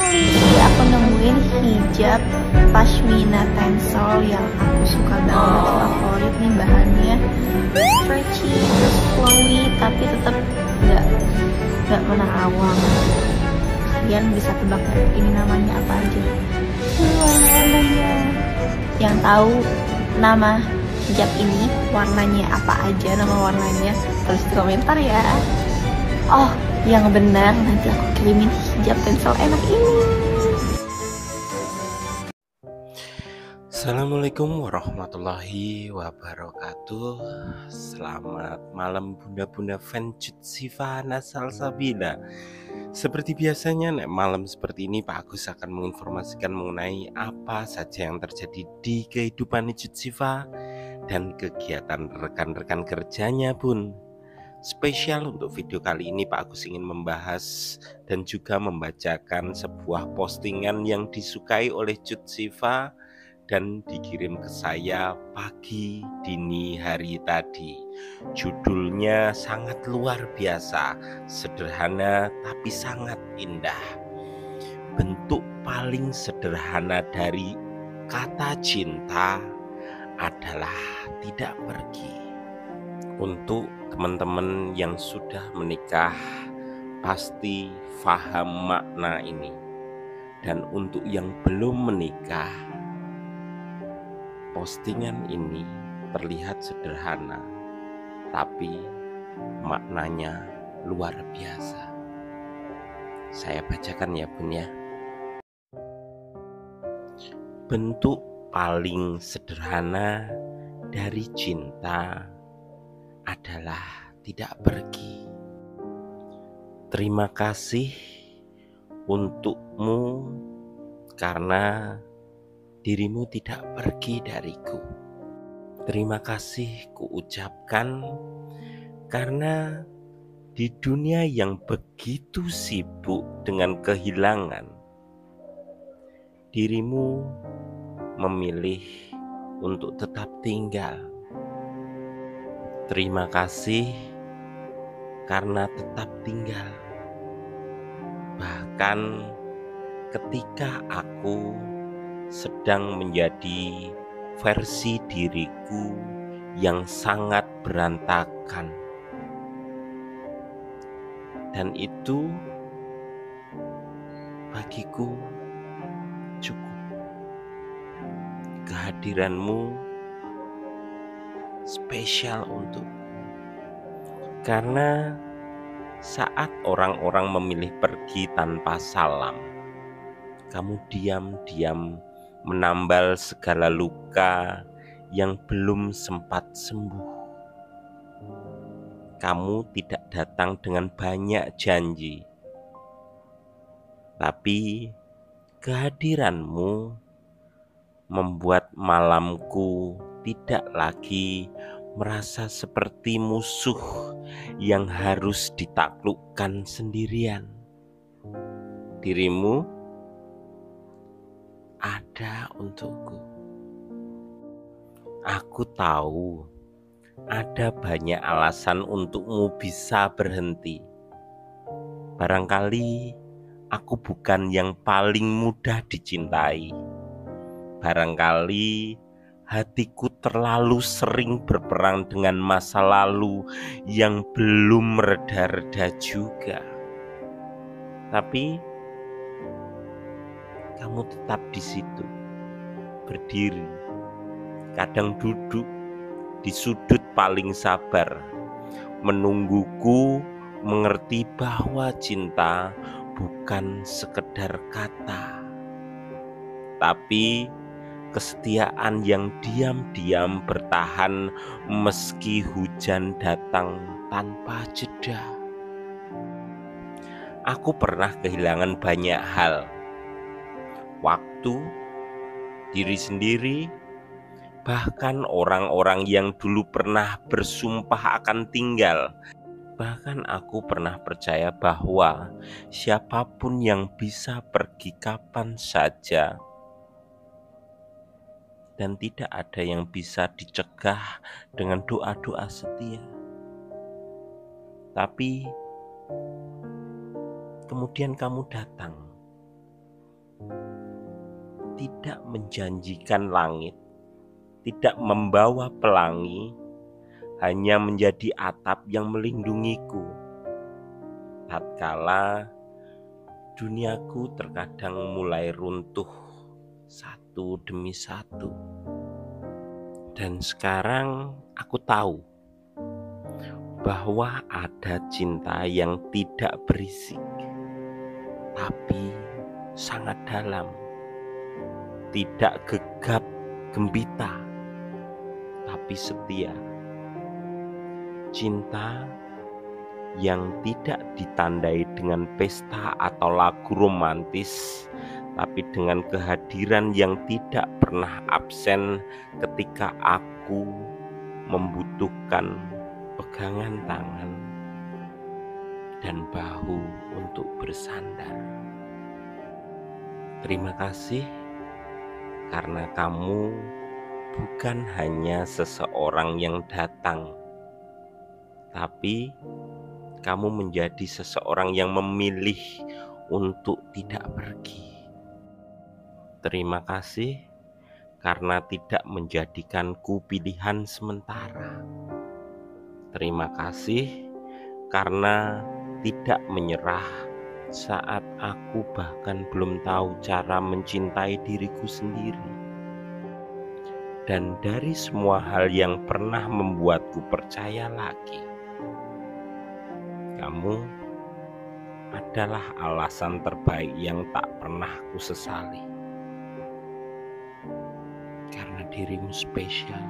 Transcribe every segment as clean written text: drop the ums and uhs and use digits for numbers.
kali aku nemuin hijab pashmina tensel yang aku suka banget, favorit nih bahannya, stretchy terus flowy tapi tetap nggak menerawang. Kalian bisa tebak nggak ini namanya apa aja? Warna-warnanya. Yang tahu nama hijab ini warnanya apa aja, nama warnanya tulis di komentar ya. Oh, yang benar nanti aku kirimin hijab tensel enak ini. Assalamualaikum warahmatullahi wabarakatuh. Selamat malam bunda-bunda fan Siva Salsabila. Seperti biasanya malam seperti ini Pak Agus akan menginformasikan mengenai apa saja yang terjadi di kehidupan Siva dan kegiatan rekan-rekan kerjanya pun. Spesial untuk video kali ini Pak Agus ingin membahas dan juga membacakan sebuah postingan yang disukai oleh Siva dan dikirim ke saya pagi dini hari tadi. Judulnya sangat luar biasa, sederhana tapi sangat indah. Bentuk paling sederhana dari kata cinta adalah tidak pergi. Untuk teman-teman yang sudah menikah pasti paham makna ini. Dan untuk yang belum menikah, postingan ini terlihat sederhana, tapi maknanya luar biasa. Saya bacakan ya Bun ya. Bentuk paling sederhana dari cinta adalah tidak pergi. Terima kasih untukmu karena dirimu tidak pergi dariku. Terima kasih kuucapkan karena di dunia yang begitu sibuk dengan kehilangan, dirimu memilih untuk tetap tinggal. Terima kasih karena tetap tinggal. Bahkan ketika aku sedang menjadi versi diriku yang sangat berantakan, dan itu bagiku cukup. Kehadiranmu spesial untukku, karena saat orang-orang memilih pergi tanpa salam, kamu diam-diam menambal segala luka yang belum sempat sembuh. Kamu tidak datang dengan banyak janji, tapi kehadiranmu membuat malamku tidak lagi merasa seperti musuh yang harus ditaklukkan sendirian. Dirimu ada untukku. Aku tahu ada banyak alasan untukmu bisa berhenti. Barangkali aku bukan yang paling mudah dicintai. Barangkali hatiku terlalu sering berperang dengan masa lalu yang belum mereda-reda juga. Tapi kamu tetap di situ, berdiri, kadang duduk di sudut paling sabar, menungguku mengerti bahwa cinta bukan sekedar kata, tapi kesetiaan yang diam-diam bertahan meski hujan datang tanpa jeda. Aku pernah kehilangan banyak hal. Waktu, diri sendiri, bahkan orang-orang yang dulu pernah bersumpah akan tinggal. Bahkan aku pernah percaya bahwa siapapun yang bisa pergi kapan saja, dan tidak ada yang bisa dicegah dengan doa-doa setia. Tapi kemudian kamu datang tidak menjanjikan langit, tidak membawa pelangi, hanya menjadi atap yang melindungiku tatkala duniaku terkadang mulai runtuh satu demi satu. Dan sekarang aku tahu bahwa ada cinta yang tidak berisik, tapi sangat dalam, tidak gegap gembita, tapi setia. Cinta yang tidak ditandai dengan pesta atau lagu romantis, tapi dengan kehadiran yang tidak pernah absen ketika aku membutuhkan pegangan tangan dan bahu untuk bersandar. Terima kasih karena kamu bukan hanya seseorang yang datang, tapi kamu menjadi seseorang yang memilih untuk tidak pergi. Terima kasih karena tidak menjadikanku pilihan sementara. Terima kasih karena tidak menyerah saat aku bahkan belum tahu cara mencintai diriku sendiri. Dan dari semua hal yang pernah membuatku percaya lagi, kamu adalah alasan terbaik yang tak pernah kusesali. Karena dirimu spesial.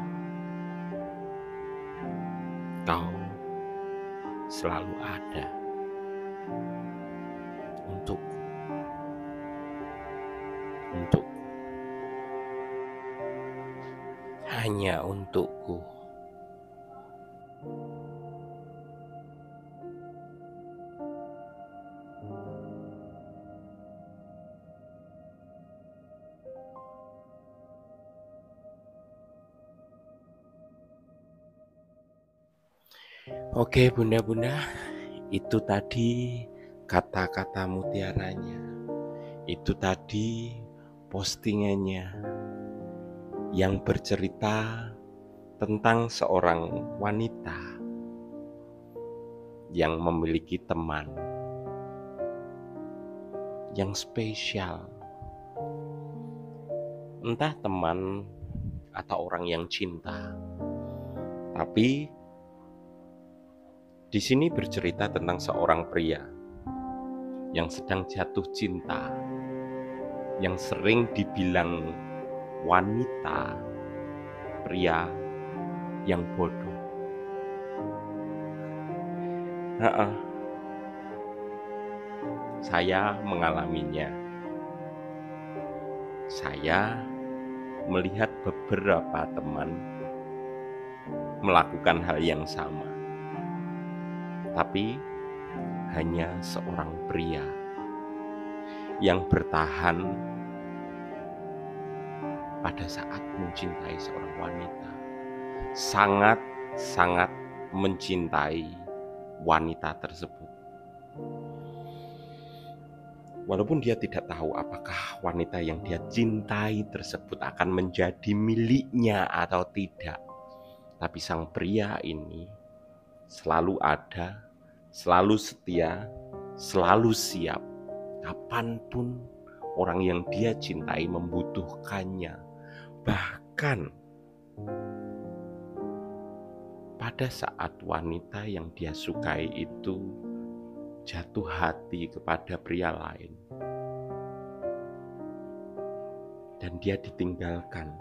Kau selalu ada untukku. Hanya untukku. Oke bunda-bunda, itu tadi kata-kata mutiaranya. Itu tadi postingannya yang bercerita tentang seorang wanita yang memiliki teman yang spesial. Entah teman atau orang yang cinta, tapi di sini bercerita tentang seorang pria yang sedang jatuh cinta, yang sering dibilang wanita, pria yang bodoh. Saya mengalaminya. Saya melihat beberapa teman melakukan hal yang sama. Tapi hanya seorang pria yang bertahan pada saat mencintai seorang wanita. Sangat mencintai wanita tersebut. Walaupun dia tidak tahu apakah wanita yang dia cintai tersebut akan menjadi miliknya atau tidak. Tapi sang pria ini selalu ada, selalu setia, selalu siap. Kapanpun orang yang dia cintai membutuhkannya. Bahkan pada saat wanita yang dia sukai itu jatuh hati kepada pria lain dan dia ditinggalkan,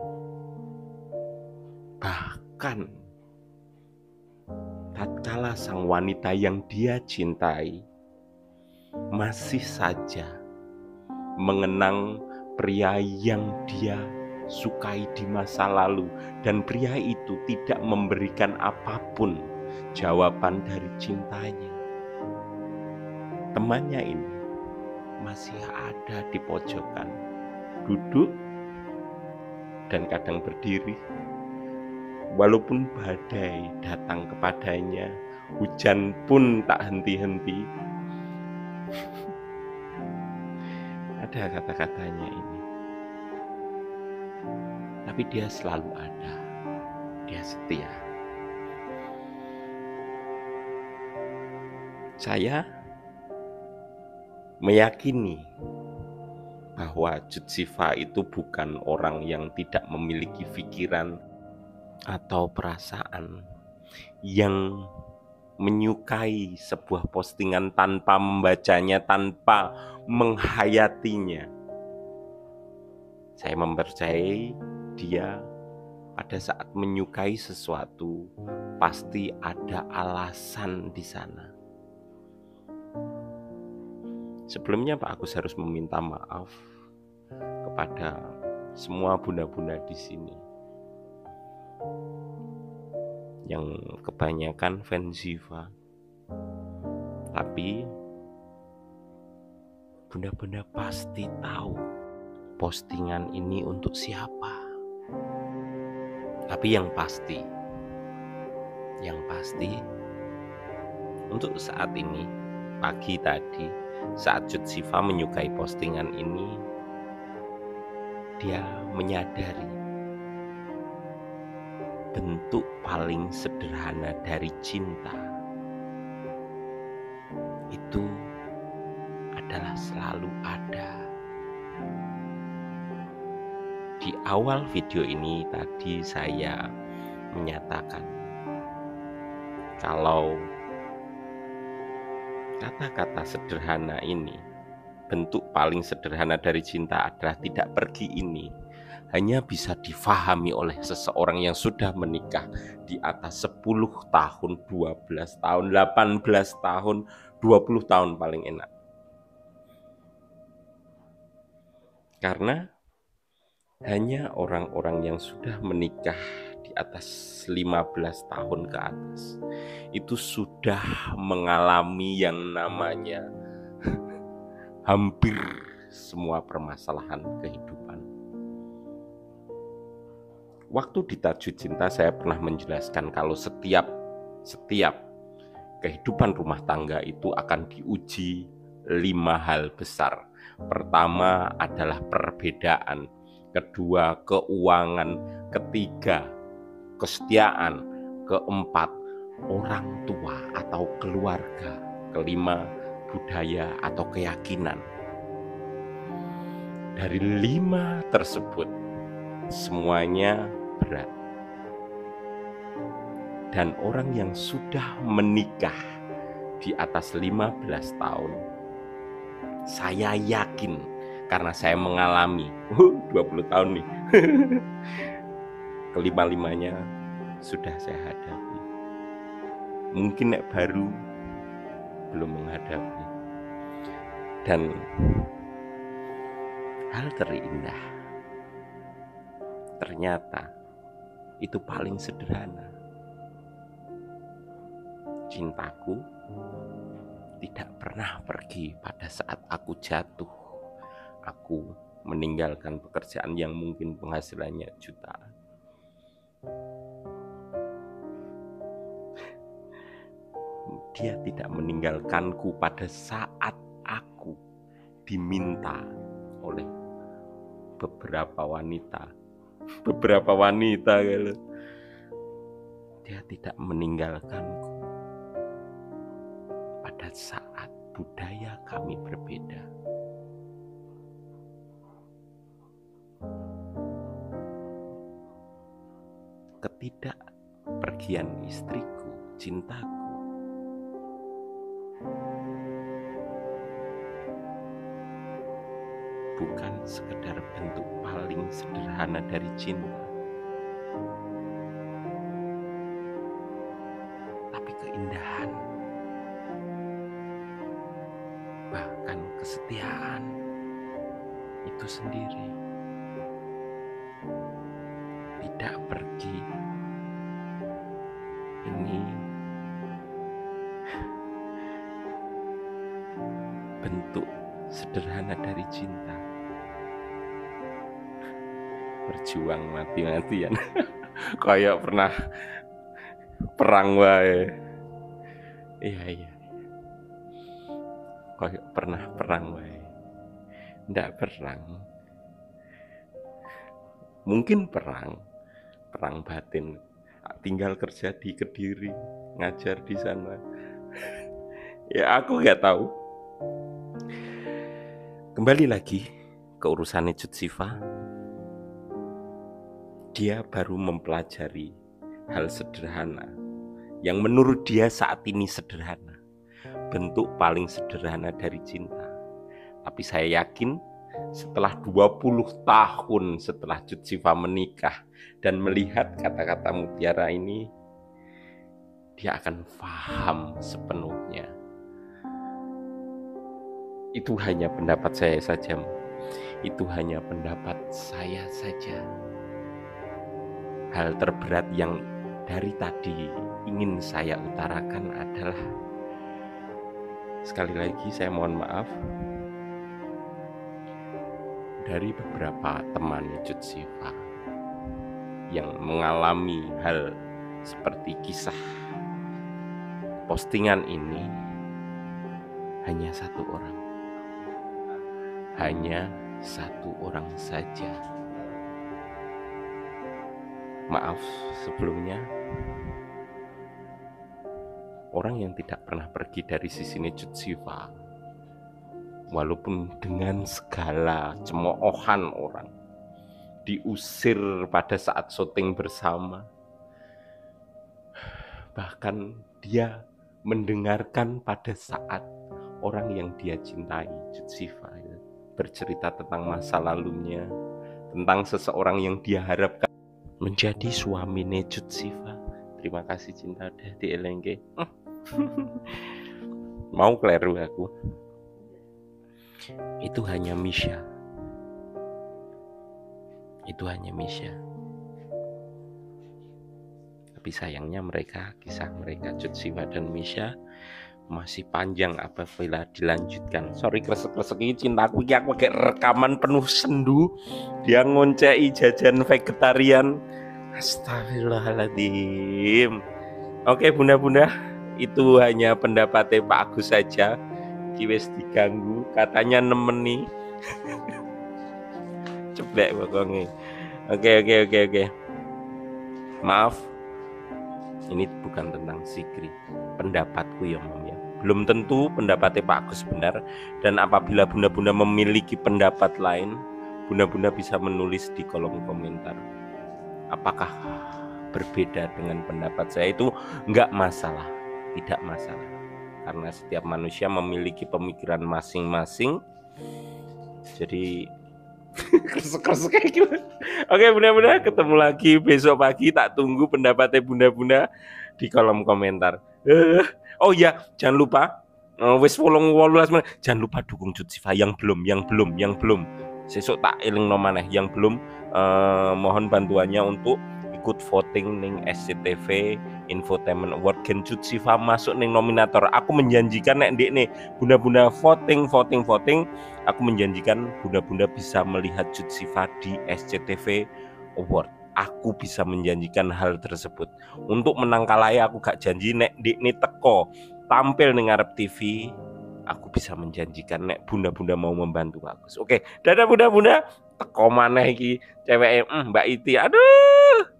bahkan tatkala sang wanita yang dia cintai masih saja mengenang pria yang dia sukai di masa lalu, dan pria itu tidak memberikan apapun jawaban dari cintanya. Temannya ini masih ada di pojokan, duduk dan kadang berdiri. Walaupun badai datang kepadanya, hujan pun tak henti-henti. Ada kata-katanya ini. tapi dia selalu ada, dia setia. Saya meyakini bahwa Cut Siva itu bukan orang yang tidak memiliki pikiran atau perasaan, yang menyukai sebuah postingan tanpa membacanya, tanpa menghayatinya. Saya mempercayai dia pada saat menyukai sesuatu pasti ada alasan di sana. Sebelumnya Pak Agus harus meminta maaf kepada semua bunda-bunda di sini yang kebanyakan fans Ziva. Tapi bunda-bunda pasti tahu postingan ini untuk siapa. Tapi yang pasti untuk saat ini, pagi tadi saat Cut Siva menyukai postingan ini, dia menyadari bentuk paling sederhana dari cinta itu adalah selalu ada. Di awal video ini tadi saya menyatakan kalau kata-kata sederhana ini, bentuk paling sederhana dari cinta adalah tidak pergi ini, hanya bisa difahami oleh seseorang yang sudah menikah di atas 10 tahun, 12 tahun, 18 tahun, 20 tahun paling enak. Karena hanya orang-orang yang sudah menikah di atas 15 tahun ke atas itu sudah mengalami yang namanya hampir semua permasalahan kehidupan. Waktu di Tajuk Cinta saya pernah menjelaskan kalau setiap kehidupan rumah tangga itu akan diuji 5 hal besar. Pertama adalah perbedaan, kedua keuangan, ketiga kesetiaan, keempat orang tua atau keluarga, kelima budaya atau keyakinan. Dari 5 tersebut semuanya berat. Dan orang yang sudah menikah di atas 15 tahun, saya yakin karena saya mengalami 20 tahun nih kelima-limanya sudah saya hadapi. Mungkin baru belum menghadapi. Dan hal terindah ternyata itu paling sederhana. Cintaku tidak pernah pergi pada saat aku jatuh. Aku meninggalkan pekerjaan yang mungkin penghasilannya jutaan. Dia tidak meninggalkanku pada saat aku diminta oleh beberapa wanita gitu. Dia tidak meninggalkanku pada saat budaya kami berbeda. Ketidakpergian istriku, cintaku, bukan sekedar bentuk paling sederhana dari cinta, tapi keindahan, bahkan kesetiaan itu sendiri. Tidak pergi ini bentuk sederhana dari cinta. Berjuang mati-matian kayak pernah perang wae. Iya kayak pernah perang wae. Ndak perang Mungkin perang batin, tinggal kerja di Kediri, ngajar di sana. Ya aku nggak tahu. Kembali lagi ke urusan Cut Siva. Dia baru mempelajari hal sederhana yang menurut dia saat ini sederhana, bentuk paling sederhana dari cinta. Tapi saya yakin setelah 20 tahun setelah Cut Siva menikah dan melihat kata-kata mutiara ini, dia akan paham sepenuhnya. Itu hanya pendapat saya saja. Itu hanya pendapat saya saja. Hal terberat yang dari tadi ingin saya utarakan adalah, sekali lagi saya mohon maaf, dari beberapa teman Cut Siva yang mengalami hal seperti kisah postingan ini, hanya satu orang saja. Maaf sebelumnya, orang yang tidak pernah pergi dari sisi Cut Siva, walaupun dengan segala cemoohan orang, diusir pada saat syuting bersama, bahkan dia mendengarkan pada saat orang yang dia cintai, Cut Siva, bercerita tentang masa lalunya, tentang seseorang yang dia harapkan menjadi suami Cut Siva. Terima kasih cinta udah dielengke. Mau kleru aku. Itu hanya Misha. Tapi sayangnya kisah mereka Cut Siva dan Misha masih panjang apabila dilanjutkan. Sorry kresek-kresek ini cintaku iki aku kayak rekaman penuh sendu. Dia ngoncei jajan vegetarian. Astagfirullahaladzim. Oke bunda-bunda, itu hanya pendapatnya Pak Agus saja. Kiwis diganggu, katanya nemeni. Ceblek pokoknya. Oke. Maaf, ini bukan tentang Sigri. Pendapatku ya Mam ya. Belum tentu pendapatnya Pak Agus benar. Dan apabila bunda-bunda memiliki pendapat lain, bunda-bunda bisa menulis di kolom komentar. Apakah berbeda dengan pendapat saya, itu enggak masalah, tidak masalah. Karena setiap manusia memiliki pemikiran masing-masing. Jadi kresek-kresek kayak gimana. Oke bunda-bunda, ketemu lagi besok pagi. Tak tunggu pendapatnya bunda-bunda di kolom komentar. Oh ya, jangan lupa wis 18 menit. Jangan lupa dukung Cut Siva yang belum. Sesuk tak eling maneh yang belum, mohon bantuannya untuk ikut voting ning SCTV Infotainment Award Gen Cut Siva masuk ning nominator. Aku menjanjikan nek ndek nih bunda-bunda voting, aku menjanjikan bunda-bunda bisa melihat Cut Siva di SCTV Award. Aku bisa menjanjikan hal tersebut. Untuk menang kalaya aku gak janji nek ndek nih teko tampil ning ngarep TV. Aku bisa menjanjikan nek bunda-bunda mau membantu bagus. Oke, dadah bunda-bunda. Teko maneh iki ceweke Mbak Iti. Aduh.